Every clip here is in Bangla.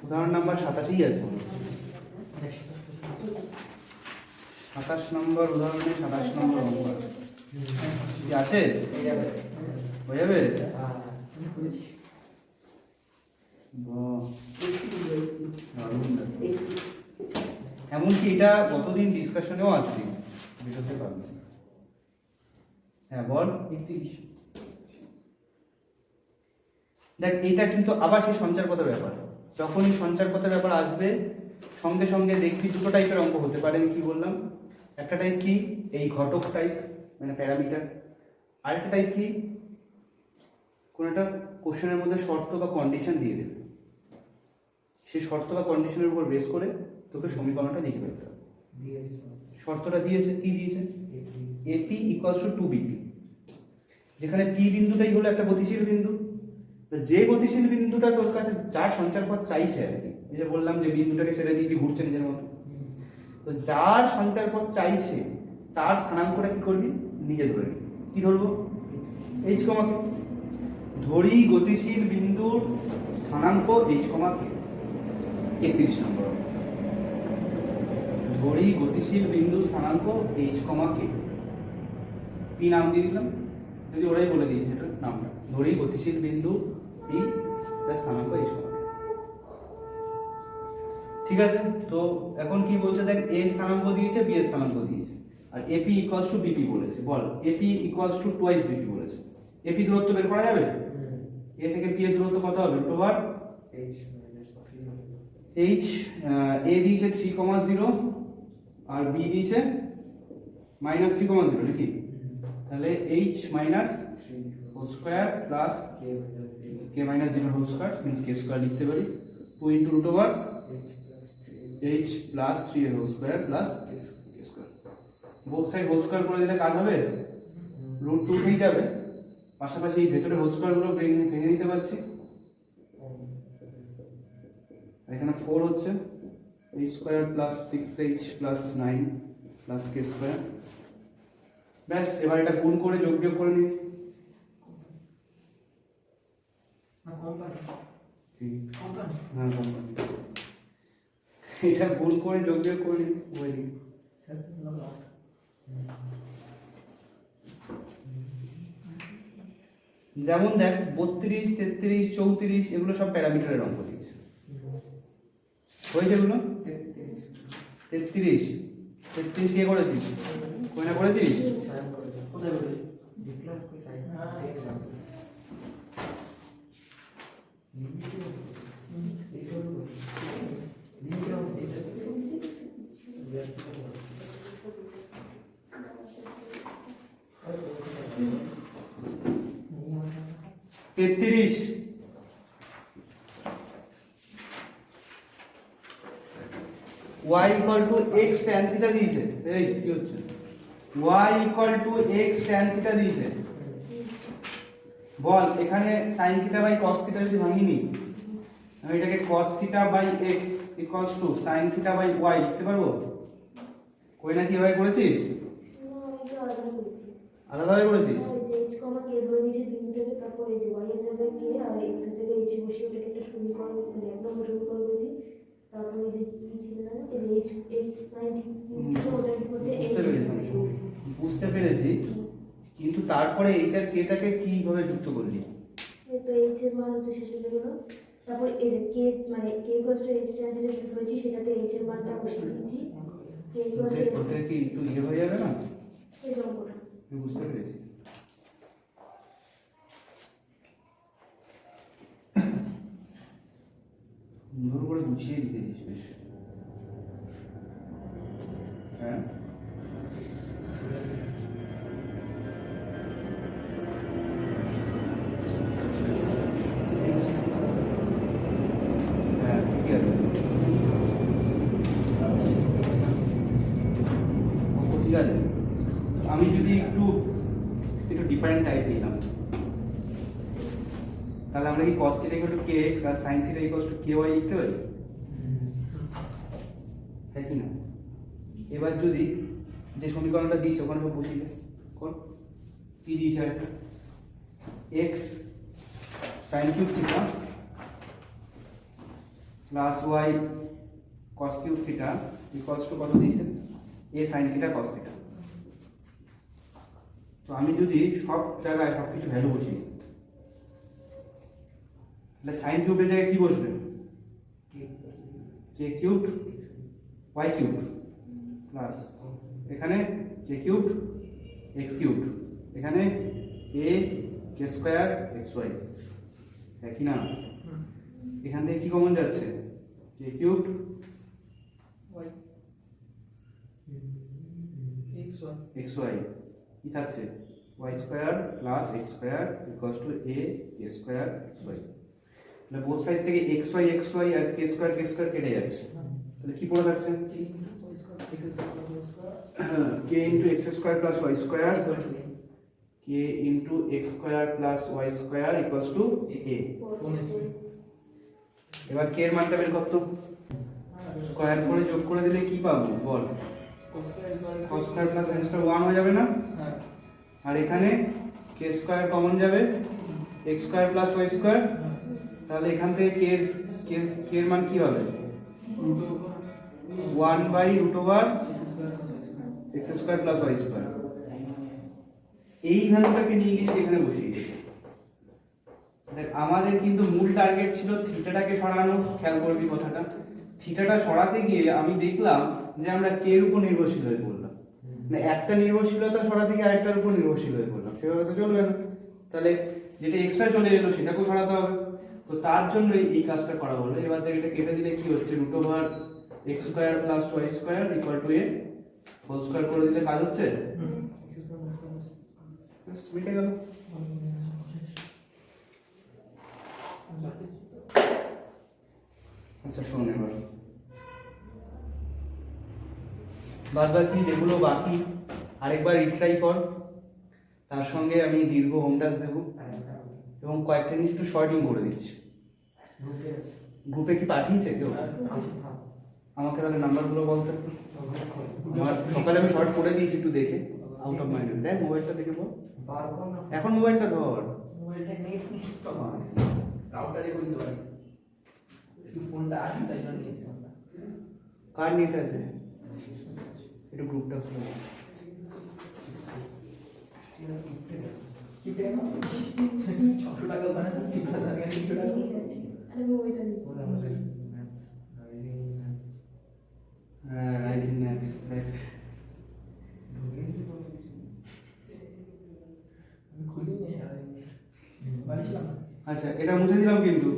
উদাহরণ নাম্বার 87ই আছে, 27 নম্বর উদাহরণে 27 নম্বর অঙ্ক আছে। কি আছে? হয়ে যাবে? এমনকি এটা কতদিন ডিসকাশনেও আসবে, বেরোতে পারবে। হ্যাঁ বল। 31। দেখ এটা কিন্তু আবার সেই সঞ্চার পথের ব্যাপার। যখনই সঞ্চার পথের ব্যাপার আসবে সঙ্গে সঙ্গে দেখবি দুটো টাইপের অঙ্ক হতে পারে। আমি কি বললাম? একটা টাইপ কি এই ঘটক টাইপ, মানে প্যারামিটার। আরেকটা টাইপ কি কোন একটা কোশ্চেনের মধ্যে শর্ত বা কন্ডিশন দিয়ে দেবে, সেই শর্ত বা কন্ডিশনের উপর বেস করে তোকে সমীকরণটা লিখে ফেলতে হবে। শর্তটা দিয়েছে, কি দিয়েছে? এপি ইকুয়ালস টু 2বিপি, যেখানে পি বিন্দুটাই হলো একটা গতিশীল বিন্দু। যে গতিশীল বিন্দুটা তোর কাছে যার সঞ্চার পথ চাইছে আর কি, এই যে বললাম যে বিন্দুটাকে ছেড়ে দিয়েছি ঘুরছে নিজের মতো, তো যার সঞ্চার পথ চাইছে তার স্থানাঙ্কটা কি করবি? নিজে ধরে নিবি। কি ধরবো? এইচ কমাকে। ধরি গতিশীল বিন্দুর স্থানাঙ্ক এইচ কমাকে। 31 নম্বর। ধরি গতিশীল বিন্দুর স্থানাঙ্ক এইচ কমাকে, পি নাম দিয়ে দিলাম, যদি ওরাই বলে দিয়েছে এটা নামটা। ধরি গতিশীল বিন্দু পি স্থানাঙ্ক এইচ কমাকে। ঠিক আছে, তো এখন কি বলছে দেখ, এ স্থানাঙ্ক দিয়েছে, বি এর স্থানাঙ্ক দিয়েছে, আর এপি ইকুয়ালস টু বিপি বলেছে। বল AP equals to twice BP বলেছে। এপি দূরত্ব বের করা যাবে? এ থেকে পি এর দূরত্ব কত হবে? √8 এইচ। এ দিয়েছে 3,0 আর বি দিয়েছে -3,0 নাকি? তাহলে h minus whole square plus k minus 0 whole square means k square লিখতে পারি 2 ইন্টু √8 এইচ প্লাস 3 এর whole square plus k square. Both side whole square করে দিলে কাজ হবে, √2 উঠেই যাবে। পাশাপাশি এই ভেতরে হোল স্কয়ার গুলো ভেঙে দিতে পারছি। এখানে 4 হচ্ছে, h square plus 6h plus 9 plus k square. ব্যাস, এবার এটা গুণ করে যোগ বিয়োগ করে নিই। এটা গুণ করে যোগ বিয়োগ করে নিই। যেমন দেখ 32, 33, 34 এগুলো সব প্যারামিটারের অঙ্ক দিয়েছে। হয়েছে এগুলো? 33 কে করেছিস? কই না করেছিস? কোথায় করেছিস? দেখলাম কই side. 33 y equal to x tan theta দিয়েছে। এই কি হচ্ছে? y equal to x tan theta দিয়েছে। বল এখানে sin theta by cos theta যদি ভাঙিয়ে নিই, আমি এটাকে cos theta by x equals to sin theta by y লিখতে পারবো? কই না কিভাবে করেছিস? আলাদাভাবে করেছিস? h কমা k ধরে নিয়েছি বিন্দুটাকে, তারপর এই যে y এর জায়গায় k আর x এর জায়গায় h বসিয়ে ওটাকে একটা সমীকরণ, মানে এক নম্বর সমীকরণ করেছি। তারপর এই যে কি ছিল না, এই h sin theta ওটার মধ্যে বুঝতে পেরেছি, কিন্তু তারপরে h আর k টাকে কিভাবে যুক্ত করলি? এই তো h এর মান হচ্ছে শেষে গেল, তারপর এই যে k মানে k = h tan theta যেটা ধরেছি সেটাতে h এর মানটা বসিয়ে দিয়েছি। k = ওটা কি একটু ইয়ে হয়ে যাবে না? এই অঙ্কটা আমি বুঝতে পেরেছি। সুন্দর করে গুছিয়ে লিখে দিস বেশ। হ্যাঁ ঠিক আছে, ঠিক আছে। আমি যদি একটু ডিফারেন্ট টাইপ নিলাম, তাহলে আমরা কি cos θ = kx আর sin θ = ky লিখতে পারি? তাই কি না? এবার যদি যে সমীকরণটা দিয়েছে ওখানে সব বসিয়ে দে। কোন কি দিয়েছে? একটা x sin³ θ plus y cos cube theta equals to কত দিয়েছে a sine theta cos theta. তো আমি যদি সব জায়গায় সব কিছু ভ্যালু বসি তাহলে সাইন কিউবের জায়গায় কি বসবে k cube y cube plus এখানে কে কিউব এক্স কিউব এখানে a k square x y একই না। এখান থেকে কি কমন যাচ্ছে k cube y x y কি থাকছে y square plus x square equals to a k square x y. তাহলে বোথ সাইড থেকে এক্স ওয়াই আর কে স্কোয়ার কেটে যাচ্ছে। তাহলে কি পড়ে থাকছে k into x square plus y square k into x square plus y square equals to a. এবার কে এর মানটা বের করতো স্কোয়ার করে যোগ করে দিলে কি পাবো বল cos square plus sin square 1 হয়ে যাবে না। হ্যাঁ আর এখানে কে স্কয়ার কমন যাবে x square plus y square. তাহলে এখান থেকে কে এর মান কি হবে 1 by root over x square plus y square. এই ভ্যালুটাকে নিয়ে গিয়ে এখানে বসিয়ে দিই। দেখ আমাদের কিন্তু মূল টার্গেট ছিল থিটাটাকে সরানো। খেয়াল করবি কথাটা, থিটাটা সরাতে গিয়ে আমি দেখলাম যে আমরা কে এর উপর নির্ভরশীল হয়ে পড়লাম। না একটা নির্ভরশীলতা সরাতে গিয়ে আরেকটার উপর নির্ভরশীল হয়ে পড়লাম, সেভাবে তো চলবে না। তাহলে যেটা এক্সট্রা চলে এলো সেটাকেও সরাতে হবে। তো তার জন্য এই কাজটা করা হলো। এবার থেকে এটা কেটে দিলে কি হচ্ছে root over x square plus y square equal to a whole square করে দিলে কাজ হচ্ছে। মিটে গেল। আচ্ছা শোন এবার বাদ বাকি যেগুলো বাকি আরেকবার রিট্রাই কর। তার সঙ্গে আমি দীর্ঘ হোম টাস্ক দেবো এবং কয়েকটা জিনিস একটু শর্টিং করে দিচ্ছি। গ্রুপে কি পাঠিয়েছে কেউ? আমাকে তাহলে নাম্বারগুলো বলতে। আমার সকালে আমি শর্ট করে দিয়েছি, একটু দেখে আউট অফ মাইন্ড। দেখ মোবাইলটা দেখে বল। এখন মোবাইলটা ধর। মোবাইলটা নেট তো হয় রাউটারে করে দিতে পারি। কি ফোনটা আছে তাই জন্য নিয়েছি আমরা। কার নেট আছে? একটু গ্রুপটা খুলে। কি পেন 600 টাকা ওখানে চিপটা থাকে 300 টাকা। আরে ওইটা নিয়ে ওরা আমাদের ম্যাথস হ্যাঁ রাইজিং ম্যাথস দেখ। আমি খুলিনি আর বানিয়েছিলাম। আচ্ছা এটা মুছে দিলাম কিন্তু।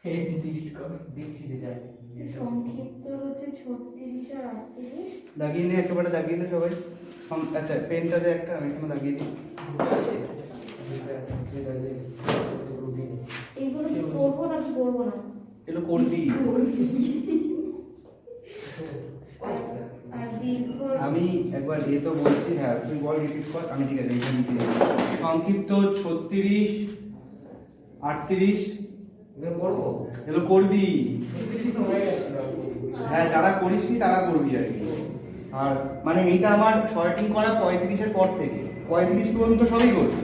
এই ডিলিট কর দেখছি যে যায়। সংক্ষিপ্ত হচ্ছে 36 আর 38। দাগিয়ে নে, একেবারে দাগিয়ে নে সবাই। আচ্ছা পেনটাতে একটা আমি এখানে দাগিয়ে দিই। আছে আছে ঠিক আছে রুটিন এইগুলো কি করবো নাকি করবো না? এগুলো করবি। আর দীর্ঘ আমি একবার এ তো বলছি, হ্যাঁ তুই বল রিপিট কর। আমি ঠিক আছে এইটা লিখে দিই। সংক্ষিপ্ত 36 38 এগুলো করবো এগুলো করবি। তো হয়ে গেছে। হ্যাঁ যারা করিসনি তারা করবি আর কি। আর মানে এইটা আমার শর্টিং করা 35-এর পর থেকে 35 পর্যন্ত সবই করবি।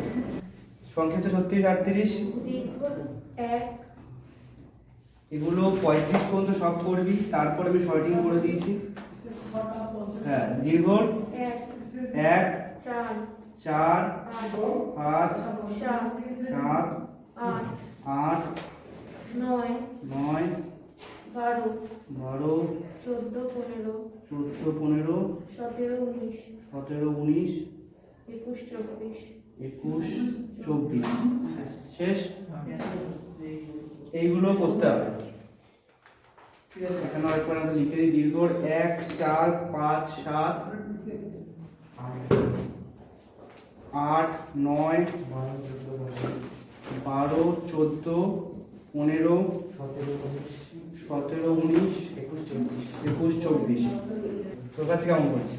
সংক্ষিপ্ত 36 38 দীর্ঘ 1 এগুলো 35 পর্যন্ত সব করবি। তারপর আমি শর্টিং করে দিয়েছি। হ্যাঁ দীর্ঘ 1 1 4 4 5 5 7 7 8 8 9 9 12 12 14 15 14 15 17 19 17 19 21 24 21 24 শেষ। এইগুলো করতে হবে। এখানে আরেকবার আমরা লিখে দিই। দীর্ঘ 1 4 5 7 8 9 12 14 15 17 19 21 24। তোর কাছে কেমন করছে?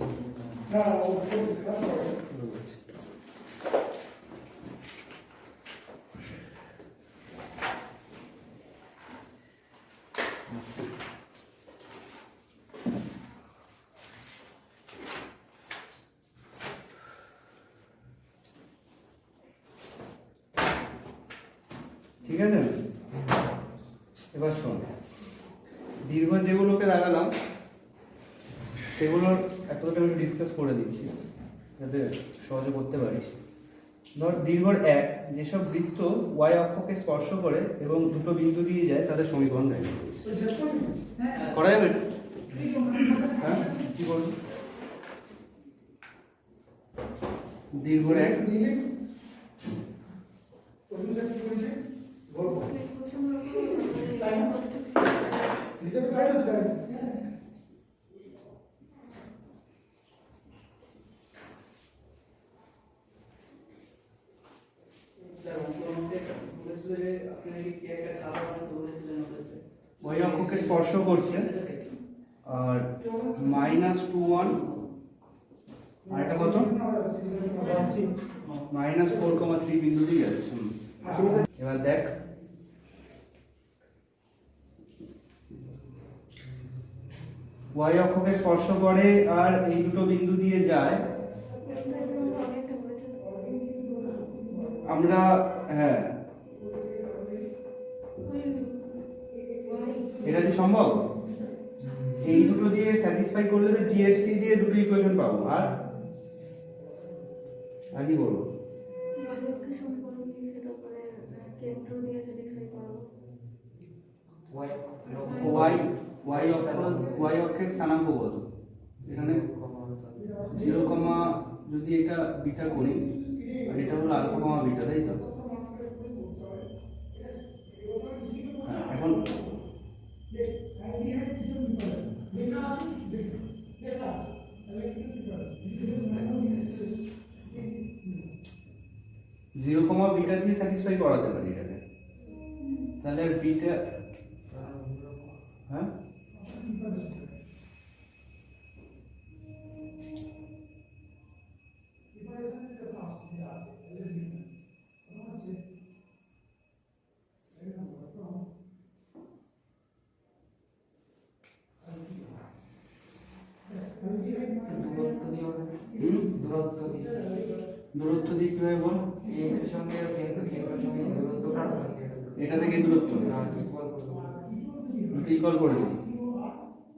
ঠিক আছে? এবার শোন, দীর্ঘ যেগুলোকে লাগালাম সেগুলোর এতটা আমি ডিসকাস করে দিচ্ছি যাতে সহজে করতে পারিস। ধর দীর্ঘর এক, যেসব বৃত্ত ওয়াই অক্ষকে স্পর্শ করে এবং দুটো বিন্দু দিয়ে যায় তাদের সমীকরণ দেয়। করা যাবে? হ্যাঁ, কি বলবো? দীর্ঘর এক, ওই অক্ষকে স্পর্শ করছে আর -2 1 আর এটা কত -4,3 বিন্দু দিয়ে যাচ্ছে। এবার দেখ ওয়াই অক্ষকে স্পর্শ করে আর এই দুটো বিন্দু দিয়ে যায়। আমরা হ্যাঁ, এটা কি সম্ভব? এই দুটো দিয়ে স্যাটিসফাই করলে তো জিএফসি দিয়ে দুটো ইকুয়েশন পাবো। আর কি বলবো? ওয়াই অক্ষের স্থানাঙ্ক কত? এখানে 0, যদি এটা বিটা করি আর এটা হলো আলফা, বিটা, তাই তো? এখন 0, বিটা দিয়ে স্যাটিসফাই করাতে পারি এটাকে। তাহলে আর বিটা, হ্যাঁ দূরত্ব দিয়ে কিভাবে বল? এক্স এর সঙ্গে কেন্দ্রের সঙ্গে দূরত্বটা এটা থেকে দূরত্ব দুটো ইকুয়াল করে দিই,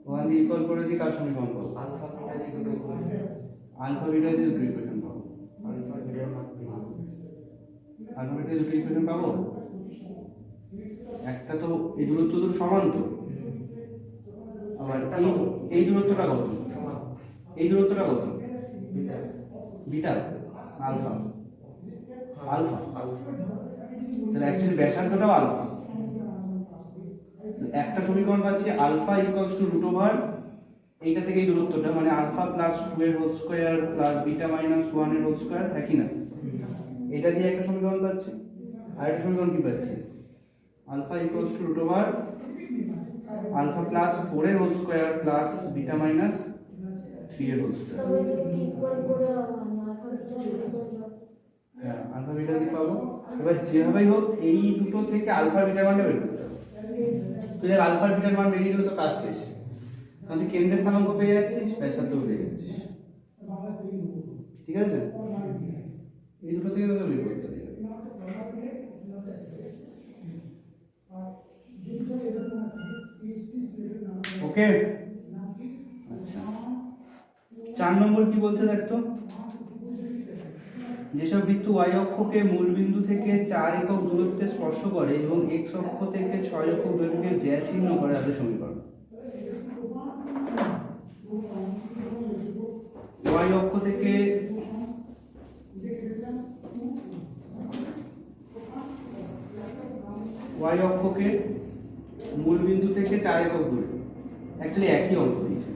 ওখান দিয়ে ইকুয়াল করে দিই, কার সমীকরণ পাবো? আলফা বিটা দিয়ে দুটো ইকুয়েশন, আলফা বিটা দিয়ে দুটো ইকুয়েশন পাবো। আলফা বিটার মান আলফা বিটা দিয়ে দুটো ইকুয়েশন পাবো। একটা তো এই দূরত্ব দুটো সমান তো, আবার এই দূরত্বটা কত? সমান। এই দূরত্বটা কত? Beta beta alpha, alpha alpha. তাহলে অ্যাকচুয়ালি ব্যাসার্ধটাও আলফা। একটা সমীকরণ পাচ্ছি alpha equals to root over এইটা থেকে এই দূরত্বটা, মানে আলফা প্লাস 2 এর whole square plus beta minus 1 এর হোল স্কয়ার, একই না? এটা দিয়ে একটা সমীকরণ পাচ্ছি। আর একটা সমীকরণ কি পাচ্ছি? Alpha equals to root over alpha plus 4 এর whole square plus beta minus 3 এর হোল স্কয়ার। হ্যাঁ, আলফা বিটা দিয়ে পাবো। এবার যেভাবেই হোক এই দুটো থেকে আলফা বিটার মানটা বের করতে হবে। তুই দেখ আলফা বিটার মান বেরিয়ে গেলে তো কাজ শেষ, কারণ তুই কেন্দ্রের স্থানাঙ্ক পেয়ে যাচ্ছিস, ব্যাসার্ধও পেয়ে যাচ্ছিস। ঠিক আছে, এই দুটো থেকে তোকে বের করতে হবে। ওকে, আচ্ছা 4 নম্বর কি বলছে দেখতো? যেসব বৃত্ত ওয়াই অক্ষকে মূল বিন্দু থেকে 4 একক দূরত্বে স্পর্শ করে এবং এক্স অক্ষ থেকে 6 একক দৈর্ঘ্যে জ্যা চিহ্ন করে তাদের সমীকরণ। ওয়াই অক্ষ থেকে ওয়াই অক্ষকে মূল বিন্দু থেকে 4 একক দূরে, অ্যাকচুয়ালি একই অঙ্ক দিয়েছে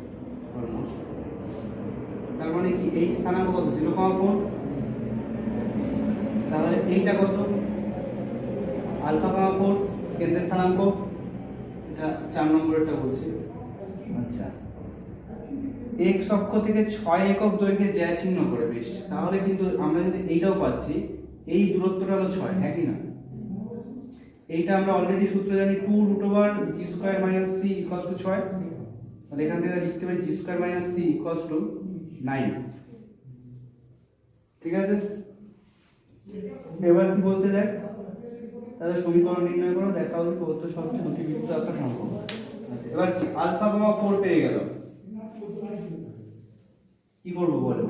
অলমোস্ট। তার মানে কি এই স্থানাঙ্ক কত? 0,4। তাহলে এইটা কত? আলফা, 4 কেন্দ্রের স্থানাঙ্ক, এটা 4 নম্বরটা বলছি। আচ্ছা, এক্স অক্ষ থেকে 6 একক দৈর্ঘ্যে জ্যা চিহ্ন করে। বেশ, তাহলে কিন্তু আমরা যদি এইটাও পাচ্ছি, এই দূরত্বটা হলো 6, একই না? এইটা আমরা অলরেডি সূত্র জানি 2 root over g square minus c equals to 6। তাহলে এখান থেকে লিখতে পারি g square minus c equals to 9। ঠিক আছে, এবার কি বলতে দেখ, তাদের সমীকরণ নির্ণয় করো, দেখা হবে প্রদত্ত শর্তে দুটি বৃত্ত আঁকা সম্ভব। আচ্ছা, এবার কি আলফা কমা 4 পেয়ে গেল, কি করবো বলে?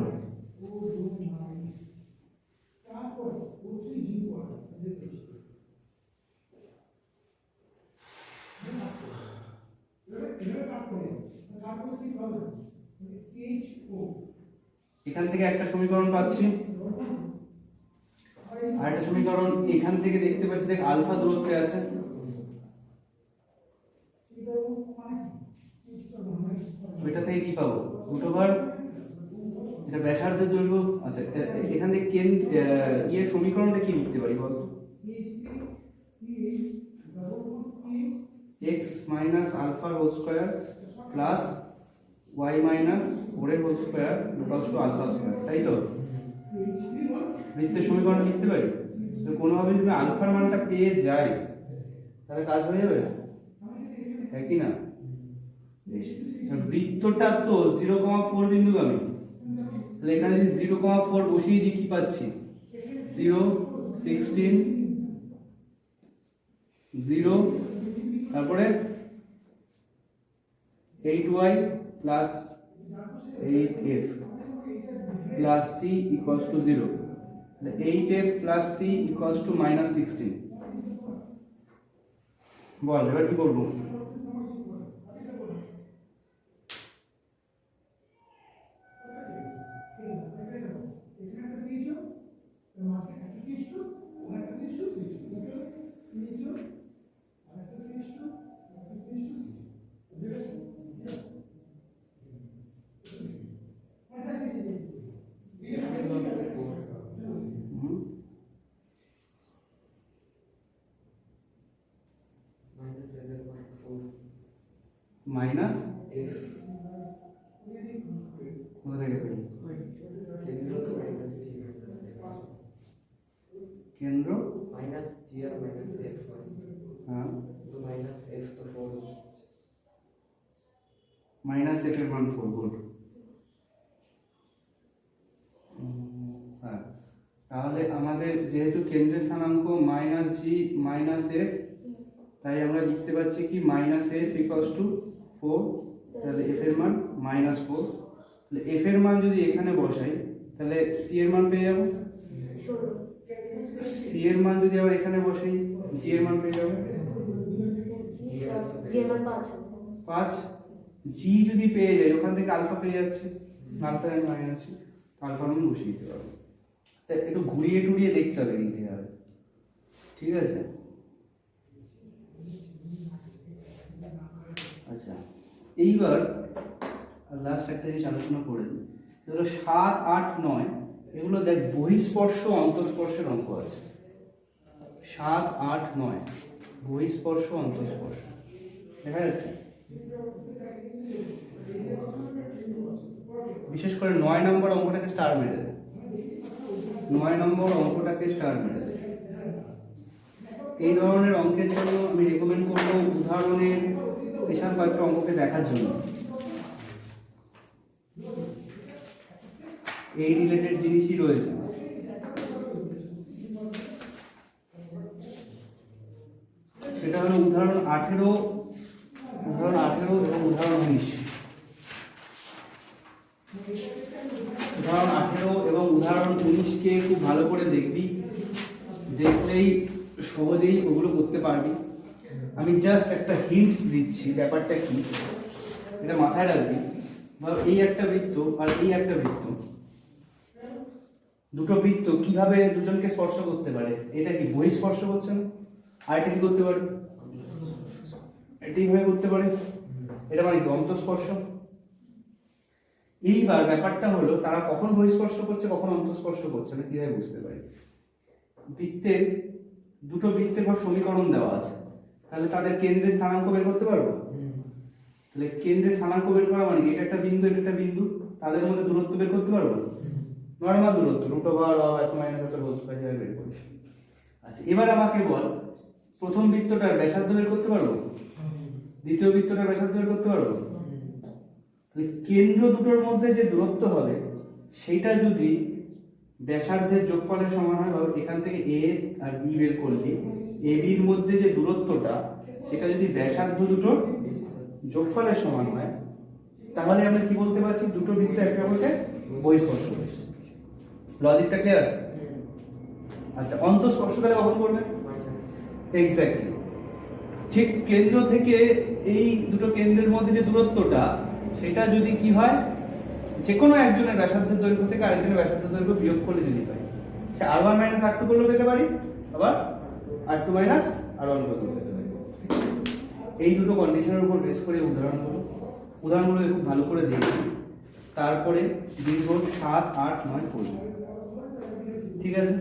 এখান থেকে একটা সমীকরণ পাচ্ছি, আর একটা সমীকরণ এখান থেকে দেখতে পাচ্ছি, দেখ আলফা দূরত্বে আছে, ওইটা থেকে কি পাবো? রুট ওভার এটা ব্যাসার্ধের দৈর্ঘ্য। আচ্ছা, এখান থেকে ইয়ের সমীকরণটা কি লিখতে পারি বল? x minus alpha whole square plus y minus 4 whole square equals to alpha square, তাই তো? বৃত্তের সমীকরণ লিখতে পারি। তো কোনোভাবে যদি আলফার মানটা পেয়ে যাই তাহলে কাজ হয়ে যাবে, তাই কি না? বৃত্তটা তো 0,4 বিন্দুগামী, তাহলে এখানে যদি 0,4 বসিয়ে দিই কি পাচ্ছি? 0, 16, 0, তারপরে 8y plus 8f plus c equals to 0, 8f plus c equals to -16। বল এবার কি করবো? মাইনাস কোথা থেকে পেলি? কেন্দ্র माइनस जी और माइनस एफ হ্যাঁ तो माइनस एफ तो 4 মাইনাস এফ এর মান 4 ভোল্ট। হ্যাঁ, তাহলে আমাদের যেহেতু কেন্দ্রের স্থানাঙ্ক মাইনাস জি মাইনাস এফ, তাই আমরা লিখতে পাচ্ছি কি মাইনাস এফ ইকুয়ালস টু 4, তাহলে এফ এর মান -4। তাহলে এফ এর মান যদি এখানে বসাই তাহলে সি এর মান পেয়ে যাবো, সি এর মান যদি আবার এখানে বসাই জি এর মান পেয়ে যাবো 5। জি যদি পেয়ে যাই ওখান থেকে আলফা পেয়ে যাচ্ছে, আলফা আমি মাইনাস আলফা মান বসিয়ে দিতে পারবো। তা একটু ঘুরিয়ে টুরিয়ে দেখতে হবে কিন্তু হবে, ঠিক আছে? আচ্ছা, এইবার লাস্ট একটা জিনিস আলোচনা করে দিই। ধরো 7, 8, 9 এগুলো দেখ বহিঃস্পর্শ অন্তঃস্পর্শের অঙ্ক আছে। 7, 8, 9 বহিঃস্পর্শ অন্তঃস্পর্শ দেখা যাচ্ছে। বিশেষ করে 9 নম্বর অঙ্কটাকে স্টার মেরে দেয়, 9 নম্বর অঙ্কটাকে স্টার মেরে দেয়। এই ধরনের অঙ্কের জন্য আমি রেকমেন্ড করবো উদাহরণের বিশাল কয়েকটা অঙ্ককে দেখার জন্য। এই রিলেটেড জিনিসই রয়েছে। সেটা হলো উদাহরণ 18, উদাহরণ 18 এবং উদাহরণ 19। উদাহরণ 18 এবং উদাহরণ 19কে খুব ভালো করে দেখবি, দেখলেই সহজেই ওগুলো করতে পারবি। আমি জাস্ট একটা হিন্টস দিচ্ছি ব্যাপারটা কি, এটা মাথায় রাখবি। এই একটা বৃত্ত আর এই একটা বৃত্ত, দুটো বৃত্ত কিভাবে দুজনকে স্পর্শ করতে পারে? এটা কি বহিঃস্পর্শ করছে না? আর এটা কি করতে পারে? এটা এইভাবে করতে পারে, এটা মানে কি অন্তঃস্পর্শ। এইবার ব্যাপারটা হলো তারা কখন বহিঃস্পর্শ করছে কখন অন্তঃস্পর্শ করছে না কিভাবে বুঝতে পারি? বৃত্তের দুটো বৃত্তের পর সমীকরণ দেওয়া আছে, তাহলে তাদের কেন্দ্রের স্থানাঙ্ক বের করতে পারবো। তাহলে কেন্দ্রের স্থানাঙ্ক বের করা মানে এটা একটা বিন্দু এটা একটা বিন্দু, তাদের মধ্যে দূরত্ব বের করতে পারবো, নরমাল দূরত্ব রুট ওভার এত মাইনাস এত হোল স্কয়ার হিসেবে বের করি। আচ্ছা, এবার আমাকে বল প্রথম বৃত্তটার ব্যাসার্ধ বের করতে পারবো, দ্বিতীয় বৃত্তটার ব্যাসার্ধ বের করতে পারবো। তাহলে কেন্দ্র দুটোর মধ্যে যে দূরত্ব হবে সেইটা যদি ব্যাসার্ধের যোগফলের সমান হয়, এখান থেকে এ আর বি বের করলি এবির মধ্যে যে দূরত্বটা সেটা যদি ব্যাসার্ধ দুটোর যোগফলের সমান হয়, তাহলে আমরা কি বলতে পারছি? দুটো বৃত্ত একে অপরকে বহিঃস্পর্শ করেছে। লজিকটা ক্লিয়ার? আচ্ছা, অন্তঃস্পর্শ তাহলে কখন করবে? এক্স্যাক্টলি ঠিক কেন্দ্র থেকে এই দুটো কেন্দ্রের মধ্যে যে দূরত্বটা, সেটা যদি কি হয়, যে কোনো একজনের ব্যাসার্ধের দৈর্ঘ্য থেকে আরেকজনের ব্যাসার্ধের দৈর্ঘ্য বিয়োগ করলে যদি পাই, সে r1 - r2 করলেও পেতে পারি, আবার r2 - r1 করলেও পেতে পারি। এই দুটো কন্ডিশনের উপর বেস করে উদাহরণগুলো খুব ভালো করে দেখি, তারপরে দীর্ঘ 7, 8, 9 করব। ঠিক আছে?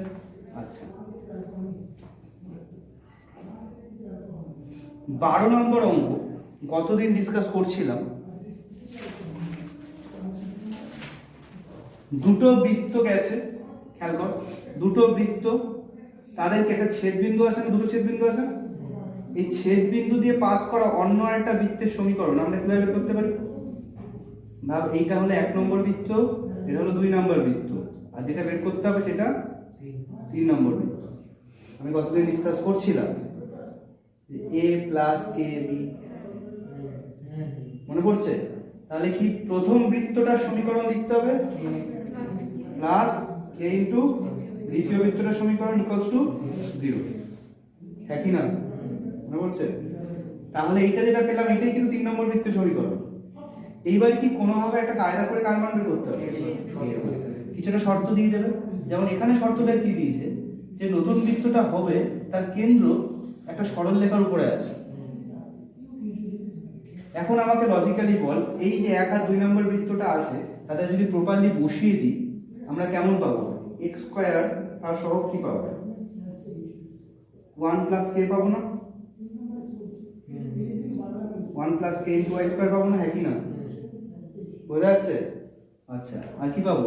আচ্ছা, 12 নম্বর অঙ্ক গতদিন ডিসকাস করছিলাম। দুটো বৃত্ত গেছে, খেয়াল কর, দুটো বৃত্ত, তাদেরকে একটা ছেদ বিন্দু আছে না, দুটো ছেদ বিন্দু আছে। এই ছেদ বিন্দু দিয়ে পাস করা অন্য একটা বৃত্তের সমীকরণ আমরা কিভাবে বের করতে পারি? ভাব, এইটা হলো 1 নম্বর বৃত্ত, এটা হলো 2 নম্বর বৃত্ত, আর যেটা বের করতে হবে সেটা 3 নম্বর বৃত্ত। আমি গতদিন ডিসকাস করছিলাম a প্লাস কে বি, মনে পড়ছে? তাহলে কি প্রথম বৃত্তটার সমীকরণ লিখতে হবে প্লাস কে ইন্টু দ্বিতীয় বৃত্তটার সমীকরণ ইকুয়ালস টু 0, একই না? মনে পড়ছে? তাহলে এইটা যেটা পেলাম এটাই কিন্তু 3 নম্বর বৃত্তের সমীকরণ। এইবার কি কোনোভাবে একটা কায়দা করে কার মান বের করতে হবে? কিছুটা শর্ত দিয়ে দেবে। যেমন এখানে শর্তটা কি দিয়েছে, যে নতুন বৃত্তটা হবে তার কেন্দ্র একটা সরলরেখার উপরে আছে। এখন আমাকে লজিক্যালি বল, এই যে 1 আর 2 নম্বর বৃত্তটা আছে, তাদের যদি প্রপারলি বসিয়ে দিই আমরা কেমন পাবো? x স্কয়ার আর সহগ কি পাবো? 1 প্লাস কে পাবো না? 1 প্লাস কে ইন্টু y স্কয়ার পাবো না, হ্যাঁ কি না? বোঝা যাচ্ছে? আচ্ছা, আর কি পাবো?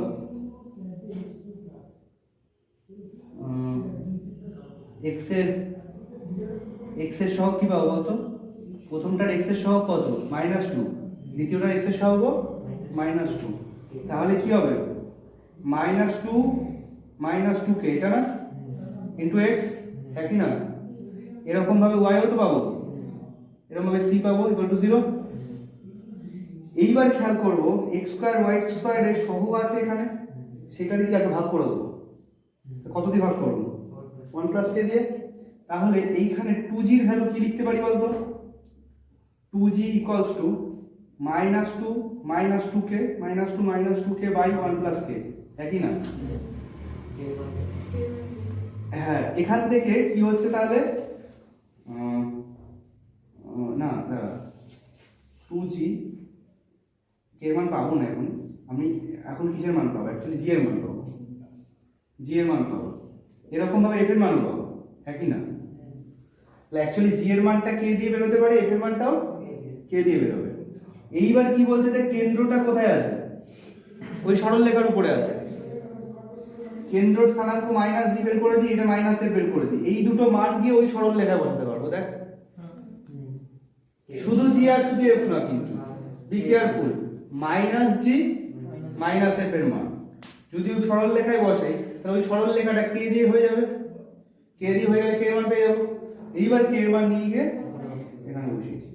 x এর সহগ কি পাবো বলতো? প্রথমটার x এর সহগ কত? -2, দ্বিতীয়টার x এর সহগ -2। তাহলে কি হবে? -2 কে, এটা না, ইন্টু x, একই না? এরকম ভাবে y ও তো পাবো, এরকম ভাবে c পাবো ইকুয়াল টু 0। এইবার খেয়াল করব x স্কয়ার y স্কয়ার এর সহগ আছে এখানে, সেটা দিয়ে একটা ভাগ করে দেবো। কত দিয়ে ভাগ করব? 1 প্লাস কে দিয়ে। তাহলে এইখানে 2g এর ভ্যালু কি লিখতে পারি বলতো? 2g equals to -2 -2k by 1 plus k, একই না? হ্যাঁ, এখান থেকে কি হচ্ছে তাহলে? না দাঁড়া, 2g কে এর মান পাবো না এখন, আমি এখন কিসের মান পাবো? অ্যাকচুয়ালি জি এর মান পাবো, জি এর মান পাবো। এরকম ভাবে এফ এর মানও পাবো, একই না? অ্যাকচুয়ালি জি এর মানটা কে দিয়ে বেরোতে পারে, এফ এর মানটাও কে দিয়ে বেরোবে। এইবার কি বলছে যে কেন্দ্রটা কোথায় আছে? ওই সরলরেখার উপরে আছে। কেন্দ্র স্থানাঙ্ক -g বের করে দিই, এটা -f বের করে দিই, এই দুটো মান দিয়ে ওই সরলরেখায় বসাতে পারবো। দেখ, শুধু জি আর শুধু এফ না, কিন্তু বি কেয়ারফুল, -g -f এর মান যদি ওই সরলরেখায় বসাই, তাহলে ওই সরলরেখাটা কে দিয়ে হয়ে যাবে, কে দিয়ে হয়ে গেলে কে এর মান পেয়ে যাবো। এইবার কে এর মান নিয়ে গিয়ে এখানে বসিয়ে দিই,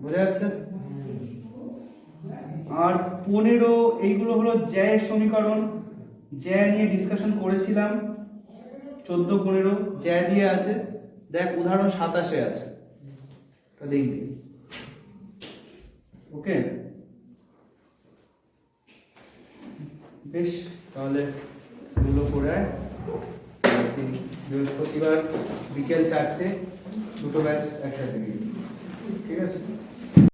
বোঝা যাচ্ছে? আর 15 এইগুলো হলো জ্যায়ের সমীকরণ, জ্যা নিয়ে ডিসকাশন করেছিলাম। 14, 15 জ্যা দিয়ে আছে। দেখ উদাহরণ 27 আছে, তা দেখবি। ওকে, বেশ, তাহলে এগুলো করে আয়। বৃহস্পতিবার বিকেল 4টে দুটো ব্যাচ একসাথে, ঠিক আছে?